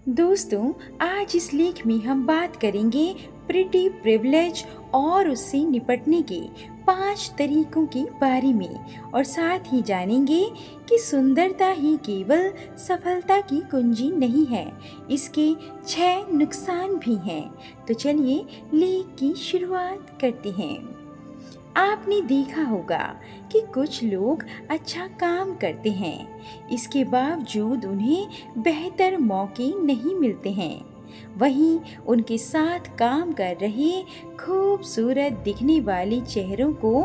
दोस्तों, आज इस लेख में हम बात करेंगे प्रिटी प्रिविलेज और उससे निपटने के 5 तरीकों के बारे में और साथ ही जानेंगे कि सुंदरता ही केवल सफलता की कुंजी नहीं है, इसके 6 नुकसान भी हैं। तो चलिए लेख की शुरुआत करते हैं। आपने देखा होगा कि कुछ लोग अच्छा काम करते हैं, इसके बावजूद उन्हें बेहतर मौके नहीं मिलते हैं। वहीं उनके साथ काम कर रहे खूबसूरत दिखने वाले चेहरों को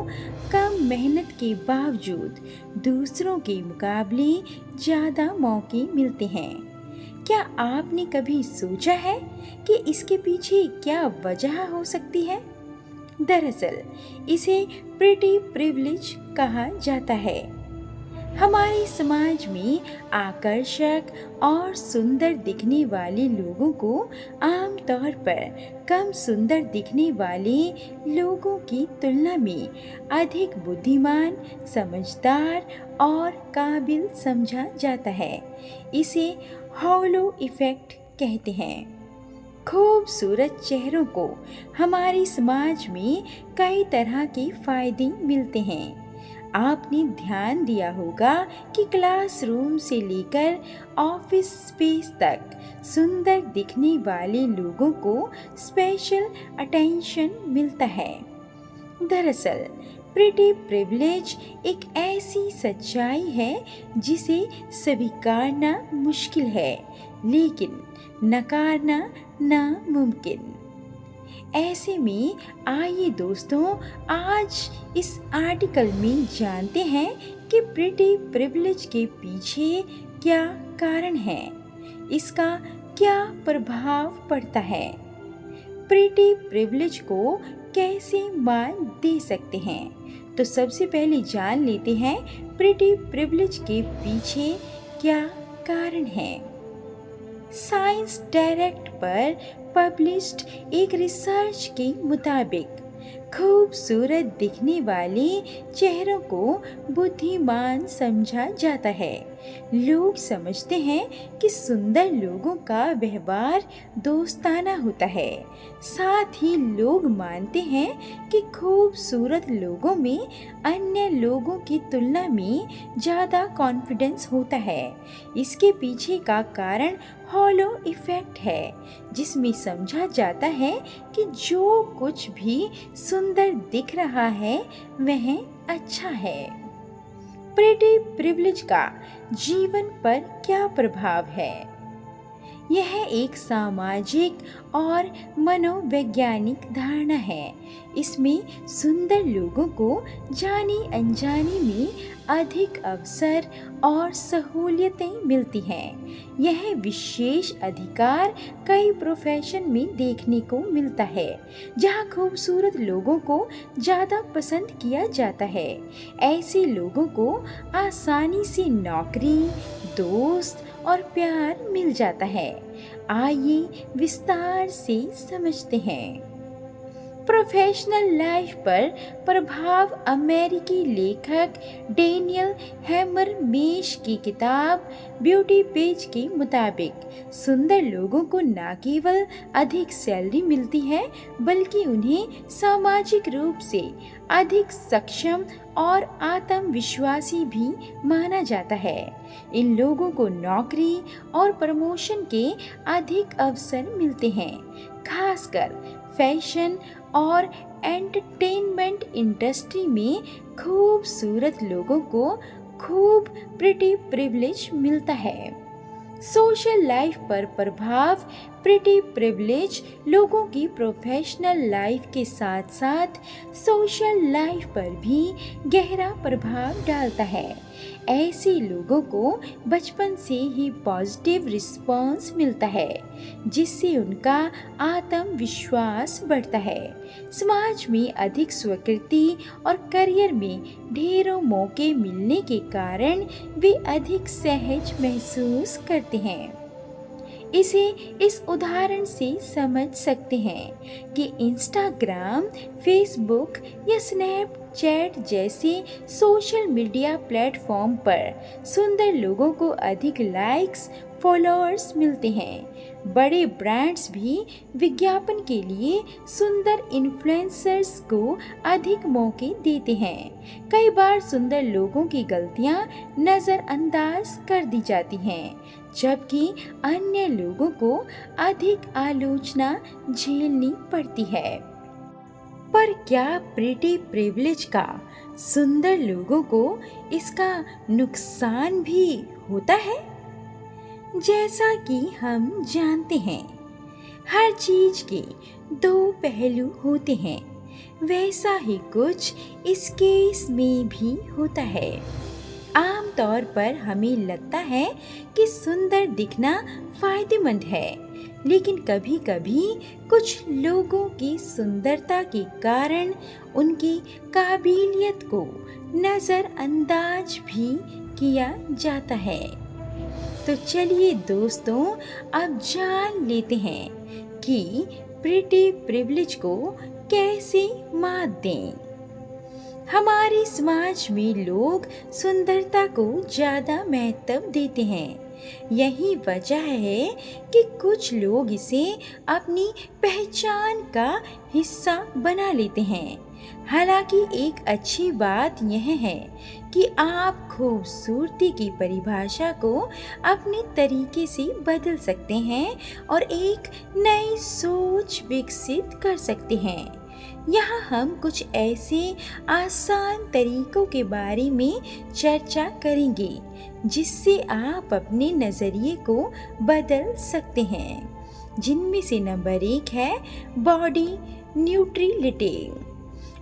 कम मेहनत के बावजूद दूसरों के मुकाबले ज़्यादा मौके मिलते हैं। क्या आपने कभी सोचा है कि इसके पीछे क्या वजह हो सकती है? दरअसल इसे प्रिटी प्रिविलेज कहा जाता है। हमारे समाज में आकर्षक और सुंदर दिखने वाले लोगों को आमतौर पर कम सुंदर दिखने वाले लोगों की तुलना में अधिक बुद्धिमान, समझदार और काबिल समझा जाता है। इसे हॉलो इफेक्ट कहते हैं। खूबसूरत चेहरों को हमारे समाज में कई तरह के फायदे मिलते हैं। आपने ध्यान दिया होगा कि क्लासरूम से लेकर ऑफिस स्पेस तक सुंदर दिखने वाले लोगों को स्पेशल अटेंशन मिलता है। दरअसल प्रिटी प्रिविलेज एक ऐसी सच्चाई है जिसे स्वीकारना मुश्किल है, लेकिन नकारना नामुमकिन। ऐसे में आइए दोस्तों, आज इस आर्टिकल में जानते हैं कि प्रिटी प्रिविलेज के पीछे क्या कारण है, इसका क्या प्रभाव पड़ता है, प्रिटी प्रिविलेज को कैसे मान दे सकते हैं। तो सबसे पहले जान लेते हैं प्रिटी प्रिविलेज के पीछे क्या कारण है। साइंस डायरेक्ट पर पब्लिश्ड एक रिसर्च के मुताबिक खूबसूरत दिखने वाले चेहरों को बुद्धिमान समझा जाता है। लोग समझते हैं कि सुंदर लोगों का व्यवहार दोस्ताना होता है। साथ ही लोग मानते हैं कि खूबसूरत लोगों में अन्य लोगों की तुलना में ज़्यादा कॉन्फिडेंस होता है। इसके पीछे का कारण हॉलो इफेक्ट है, जिसमें समझा जाता है कि जो कुछ भी सुंदर दिख रहा है वह अच्छा है। प्रिटी प्रिविलेज का जीवन पर क्या प्रभाव है? यह एक सामाजिक और मनोवैज्ञानिक धारणा है। इसमें सुंदर लोगों को जाने अनजाने में अधिक अवसर और सहूलियतें मिलती हैं। यह विशेष अधिकार कई प्रोफेशन में देखने को मिलता है, जहां खूबसूरत लोगों को ज़्यादा पसंद किया जाता है। ऐसे लोगों को आसानी से नौकरी, दोस्त और प्यार मिल जाता है। आइए विस्तार से समझते हैं। प्रोफेशनल लाइफ पर प्रभाव। अमेरिकी लेखक डेनियल हैमरमेश की किताब ब्यूटी पेज के मुताबिक सुंदर लोगों को न केवल अधिक सैलरी मिलती है, बल्कि उन्हें सामाजिक रूप से अधिक सक्षम और आत्मविश्वासी भी माना जाता है। इन लोगों को नौकरी और प्रमोशन के अधिक अवसर मिलते हैं, खासकर फैशन और एंटरटेनमेंट इंडस्ट्री में खूबसूरत लोगों को खूब प्रिटी प्रिविलेज मिलता है। सोशल लाइफ पर प्रभाव। प्रिटी प्रिविलेज लोगों की प्रोफेशनल लाइफ के साथ साथ सोशल लाइफ पर भी गहरा प्रभाव डालता है। ऐसे लोगों को बचपन से ही पॉजिटिव रिस्पांस मिलता है, जिससे उनका आत्मविश्वास बढ़ता है। समाज में अधिक स्वीकृति और करियर में ढेरों मौके मिलने के कारण वे अधिक सहज महसूस करते हैं। इसे इस उदाहरण से समझ सकते हैं कि इंस्टाग्राम, फेसबुक या स्नैपचैट जैसे सोशल मीडिया प्लेटफॉर्म पर सुंदर लोगों को अधिक लाइक्स, फॉलोअर्स मिलते हैं। बड़े ब्रांड्स भी विज्ञापन के लिए सुंदर इन्फ्लुएंसर्स को अधिक मौके देते हैं। कई बार सुंदर लोगों की गलतियां नज़रअंदाज कर दी जाती हैं, जबकि अन्य लोगों को अधिक आलोचना झेलनी पड़ती है। पर क्या प्रिटी प्रिविलेज का सुंदर लोगों को इसका नुकसान भी होता है? जैसा कि हम जानते हैं, हर चीज के दो पहलू होते हैं, वैसा ही कुछ इस केस में भी होता है। आमतौर पर हमें लगता है कि सुंदर दिखना फायदेमंद है, लेकिन कभी-कभी कुछ लोगों की सुंदरता के कारण उनकी काबिलियत को नज़रअंदाज भी किया जाता है। तो चलिए दोस्तों, अब जान लेते हैं कि प्रिटी प्रिविलेज को कैसे मात दें। हमारे समाज में लोग सुंदरता को ज़्यादा महत्व देते हैं। यही वजह है कि कुछ लोग इसे अपनी पहचान का हिस्सा बना लेते हैं। हालांकि एक अच्छी बात यह है कि आप खूबसूरती की परिभाषा को अपने तरीके से बदल सकते हैं और एक नई सोच विकसित कर सकते हैं। यहाँ हम कुछ ऐसे आसान तरीकों के बारे में चर्चा करेंगे जिससे आप अपने नज़रिए को बदल सकते हैं, जिनमें से नंबर 1 है बॉडी न्यूट्रलिटी।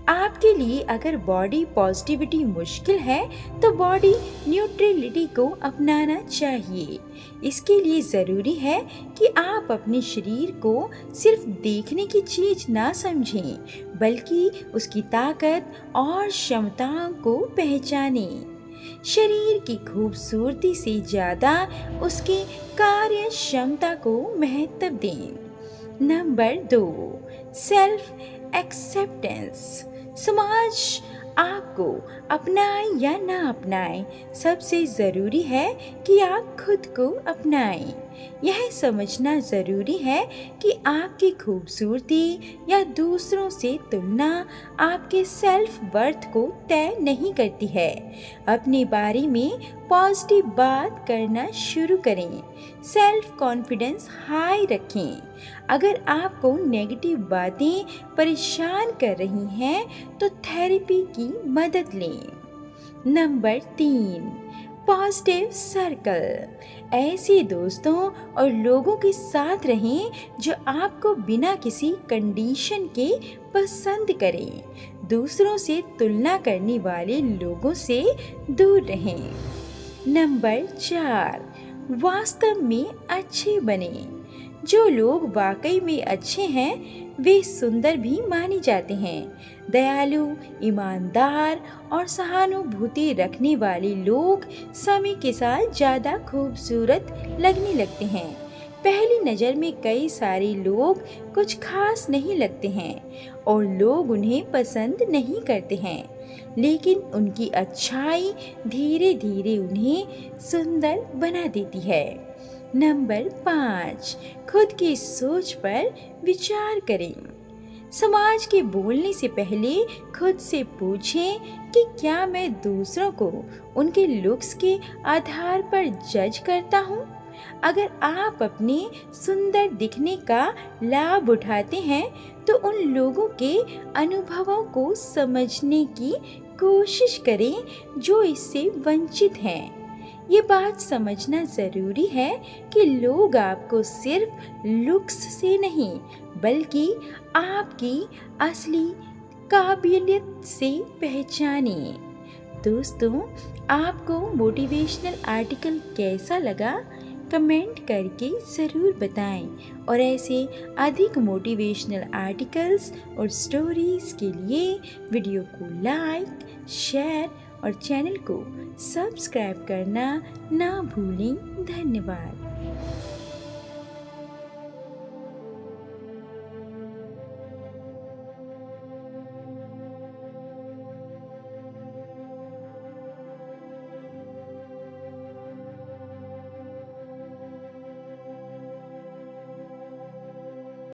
आपके लिए अगर बॉडी पॉजिटिविटी मुश्किल है तो बॉडी न्यूट्रलिटी को अपनाना चाहिए। इसके लिए ज़रूरी है कि आप अपने शरीर को सिर्फ देखने की चीज़ ना समझें, बल्कि उसकी ताकत और क्षमताओं को पहचानें। शरीर की खूबसूरती से ज़्यादा उसकी कार्य क्षमता को महत्व दें। Number 2, self acceptance. समाज आपको अपनाए या ना अपनाए, सबसे ज़रूरी है कि आप खुद को अपनाएं। यह समझना ज़रूरी है कि आपकी खूबसूरती या दूसरों से तुलना आपके सेल्फ वर्थ को तय नहीं करती है। अपने बारे में पॉजिटिव बात करना शुरू करें। सेल्फ कॉन्फिडेंस हाई रखें। अगर आपको नेगेटिव बातें परेशान कर रही हैं तो थेरेपी की मदद लें। Number 3, positive circle. ऐसे दोस्तों और लोगों के साथ रहें जो आपको बिना किसी कंडीशन के पसंद करें। दूसरों से तुलना करने वाले लोगों से दूर रहें। नंबर 4, वास्तव में अच्छे बने। जो लोग वाकई में अच्छे हैं वे सुंदर भी माने जाते हैं। दयालु, ईमानदार और सहानुभूति रखने वाले लोग समय के साथ ज़्यादा खूबसूरत लगने लगते हैं। पहली नज़र में कई सारे लोग कुछ खास नहीं लगते हैं और लोग उन्हें पसंद नहीं करते हैं, लेकिन उनकी अच्छाई धीरे धीरे उन्हें सुंदर बना देती है। नंबर 5, खुद की सोच पर विचार करें। समाज के बोलने से पहले खुद से पूछें कि क्या मैं दूसरों को उनके लुक्स के आधार पर जज करता हूँ। अगर आप अपने सुंदर दिखने का लाभ उठाते हैं तो उन लोगों के अनुभवों को समझने की कोशिश करें जो इससे वंचित हैं। ये बात समझना ज़रूरी है कि लोग आपको सिर्फ लुक्स से नहीं बल्कि आपकी असली काबिलियत से पहचाने। दोस्तों, आपको मोटिवेशनल आर्टिकल कैसा लगा कमेंट करके ज़रूर बताएं और ऐसे अधिक मोटिवेशनल आर्टिकल्स और स्टोरीज़ के लिए वीडियो को लाइक, शेयर और चैनल को सब्सक्राइब करना ना भूलें। धन्यवाद।